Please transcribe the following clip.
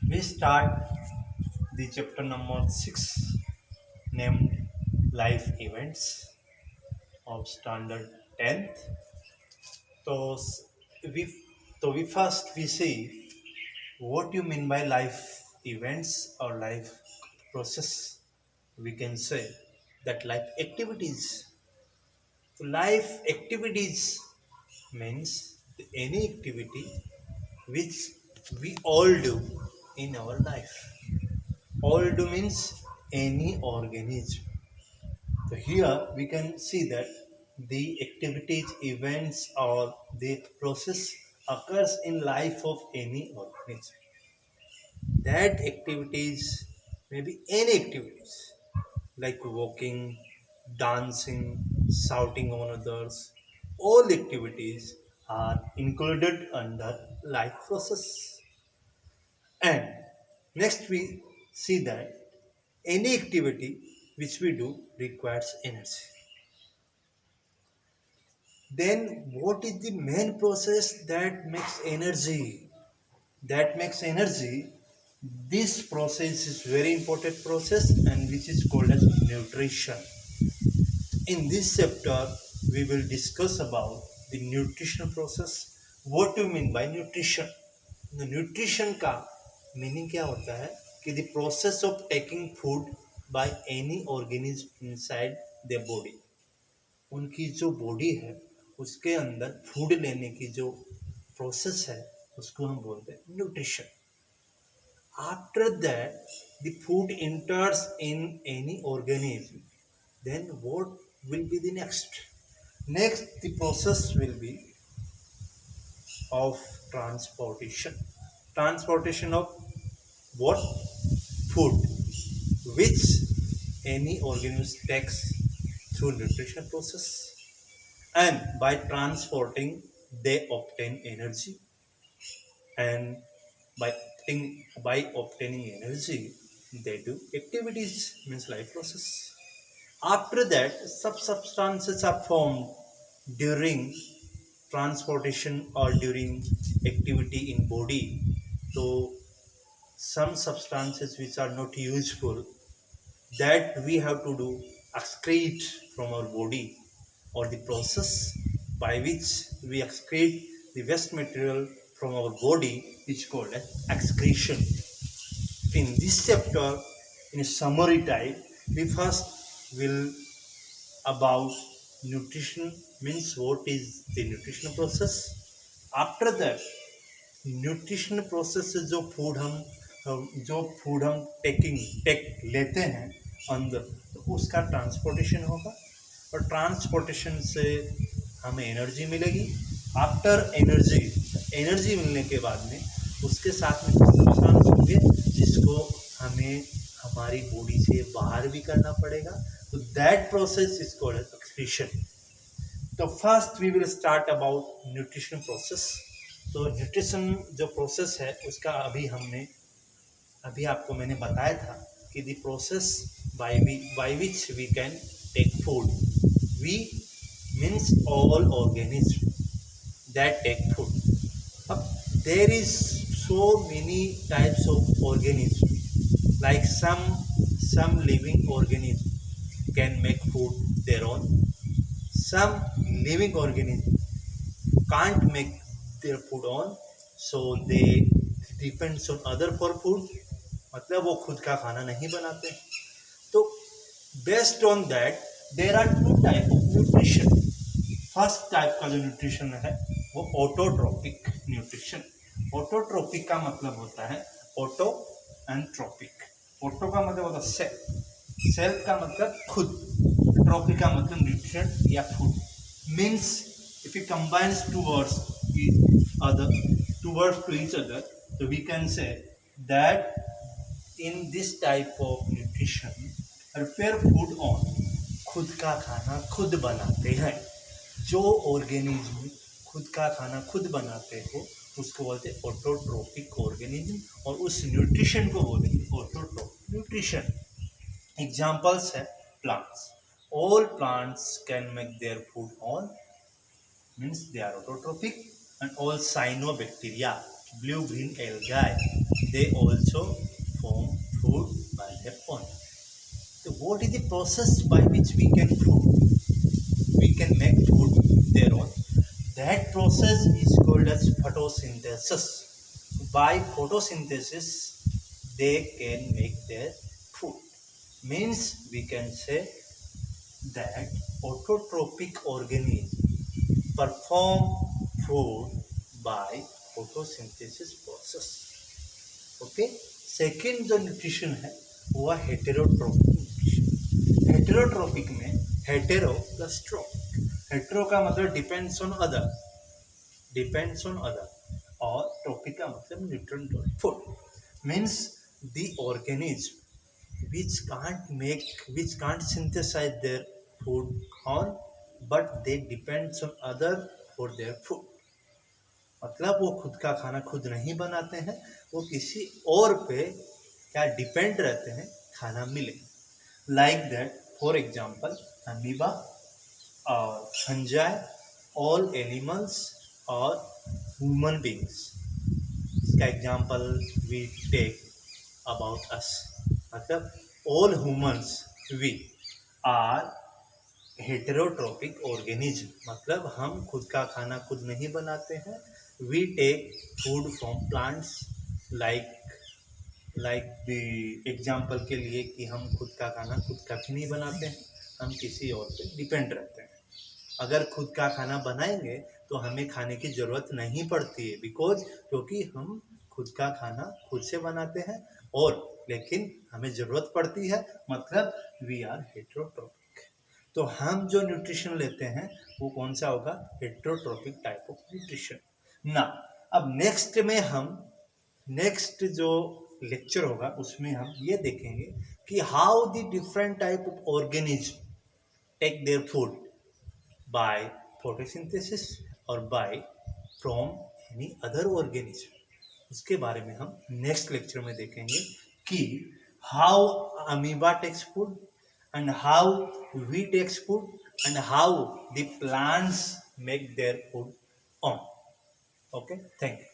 We start the chapter number 6 named Life Events of Standard 10th. So we we first we see what you mean by life events or life process. We can say that life activities. So life activities means any activity which we all do in our life. All do means any organism. So here we can see that the activities, events, or the process occurs in life of any organism. That activities may be any activities like walking, dancing, shouting on others. All activities are included under life process. And next we see that any activity which we do requires energy. Then what is the main process that makes energy? That makes energy. This process is very important process and which is called as nutrition. In this chapter, we will discuss about the nutrition process. What do you mean by nutrition? The nutrition का meaning क्या होता है कि the process of taking food by any organism inside their body. उनकी जो body है उसके अंदर फूड लेने की जो प्रोसेस है उसको हम बोलते हैं nutrition. After that the food enters in any organism then what will be the next the process will be of transportation of what food which any organism takes through nutrition process, and by transporting they obtain energy, and by obtaining energy they do activities means life process. After that some substances are formed during transportation or during activity in body. So some substances which are not useful that we have to do excrete from our body, or the process by which we excrete the waste material from our body is called as excretion. In this chapter, in a summary type, we first will about nutrition means what is the nutrition process. After that nutrition process से जो food हम take लेते हैं अंदर, तो उसका transportation होगा और ट्रांसपोर्टेशन से हमें एनर्जी मिलेगी. आफ्टर एनर्जी मिलने के बाद में उसके साथ में कुछ सब्सटेंस होंगे जिसको हमें हमारी बॉडी से बाहर भी करना पड़ेगा. तो that process is called as excretion. तो first we will start about nutrition process. तो न्यूट्रिशन जो प्रोसेस है उसका अभी आपको मैंने बताया था कि the process by which we can take food. We means all organism that take food. अब there is so many types of organism like some living organism can make food their own. Some living organism can't make their food on, so they depends on other for food. मतलब वो खुद का खाना नहीं बनाते. तो based on that there are two type of nutrition. First type का जो न्यूट्रिशन है वो ऑटोट्रोपिक न्यूट्रिशन. ऑटोट्रोपिक का मतलब होता है ऑटो एंड ट्रोपिक. ऑटो का मतलब होता है सेल्फ का मतलब खुद, ट्रोपिक का मतलब न्यूट्रिशन या food. Means if you combine two words to each other, so we can say that in this type of nutrition prepare food on, खुद का खाना खुद बनाते हैं. जो ऑर्गेनिज्म खुद का खाना खुद बनाते हो उसको बोलते हैं ऑटोट्रोपिक ऑर्गेनिज्म, और उस न्यूट्रिशन को बोलते हैं ऑटोट्रोपिक न्यूट्रिशन. एग्जांपल्स है plants. All plants can make their food on means they are autotrophic, and all cyanobacteria, blue green algae, they also form food by their own. So what is the process by which we can make food their own? That process is called as photosynthesis. By photosynthesis, they can make their food. Means we can say that autotrophic organisms perform food by photosynthesis process. Okay, second जो nutrition है वो है हेटेरोट्रोपिक nutrition. हेटेरोट्रोपिक में hetero plus trophic, hetero का मतलब depends on other, और trophic का मतलब nutrient food. Means the organism which can't synthesize their food on, but they depends on other for their food. मतलब वो खुद का खाना खुद नहीं बनाते हैं, वो किसी और पे क्या डिपेंड रहते हैं खाना मिले। Like that for example amoeba और फंजाई, ऑल एनिमल्स और ह्यूमन बींग्स। इसका example we take about us, मतलब all humans we are heterotrophic organism, मतलब हम खुद का खाना खुद नहीं बनाते हैं। We take food from plants, like the example के लिए कि हम खुद का खाना खुद का भी नहीं बनाते हैं, हम किसी और पे डिपेंड रहते हैं। अगर खुद का खाना बनाएंगे तो हमें खाने की ज़रूरत नहीं पड़ती है, क्योंकि हम खुद का खाना खुद से बनाते हैं, और लेकिन हमें ज़रूरत पड़ती है, मतलब वी आर हेटेरोट्रोपिक। तो हम जो न्यूट्रिशन लेते हैं वो कौन सा होगा? हेटेरोट्रोपिक टाइप ऑफ न्यूट्रिशन ना। अब नेक्स्ट जो लेक्चर होगा उसमें हम ये देखेंगे कि how the different type of organism take their food by photosynthesis और by from any other organism. उसके बारे में हम नेक्स्ट लेक्चर में देखेंगे कि how amoeba takes food and how we takes food and how the plants make their food on. Okay, thank you.